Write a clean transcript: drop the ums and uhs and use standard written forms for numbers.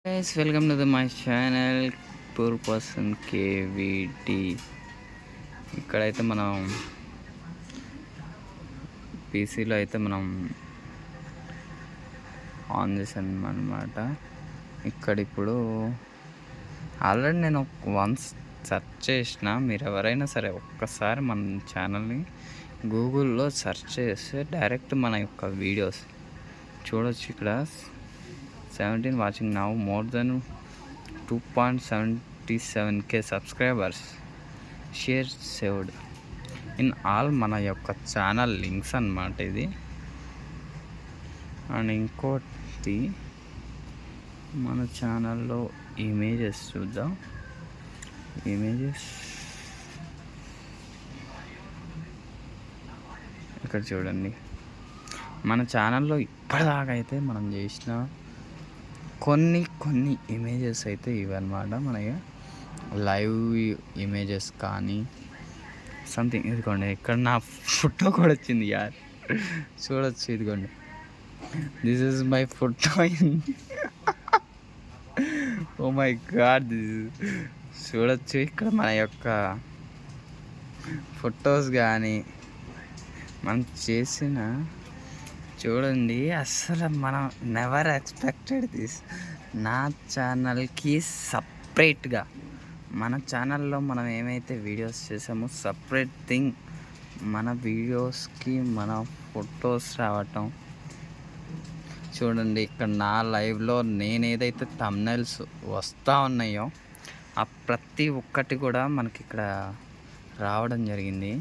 Guys welcome to my channel poor person కేవిటి. ఇక్కడైతే మనం పీసీలో అయితే మనం ఆన్ చేసాను అనమాట. ఇక్కడ ఇప్పుడు ఆల్రెడీ నేను వన్స్ సెర్చ్ చేసిన, మీరు ఎవరైనా సరే ఒక్కసారి మన ఛానల్ని గూగుల్లో సెర్చ్ చేస్తే డైరెక్ట్ మన యొక్క వీడియోస్ చూడొచ్చు. ఇక్కడ 17 watching now, more than 2.77k subscribers, share saved in all మన యొక్క ఛానల్ లింక్స్ అన్నమాట ఇది. అండ్ ఇంకోటి మన ఛానల్లో ఇమేజెస్ చూద్దాం. ఇమేజెస్ ఇక్కడ చూడండి. మన ఛానల్లో ఇప్పటిదాకా అయితే మనం చేసిన కొన్ని ఇమేజెస్ అయితే ఇవన్నమాట. మనకి లైవ్ ఇమేజెస్ కానీ సంథింగ్. ఇదిగోండి ఇక్కడ నా ఫోటో కూడా వచ్చింది యార్, చూడొచ్చు. ఇదిగోండి, this is my photo. Oh my God, చూడొచ్చు ఇక్కడ మన యొక్క ఫొటోస్ కానీ మనం చేసిన. చూడండి, అసలు మనం నెవర్ ఎక్స్పెక్టెడ్ దిస్. నా ఛానల్కి సపరేట్గా మన ఛానల్లో మనం ఏమైతే వీడియోస్ చేసామో సపరేట్ థింగ్ మన వీడియోస్కి మన ఫొటోస్ రావటం. చూడండి ఇక్కడ నా లైవ్లో నేను ఏదైతే థంబ్నెయిల్స్ వస్తూ ఉన్నాయో ఆ ప్రతి ఒక్కటి కూడా మనకి ఇక్కడ రావడం జరిగింది.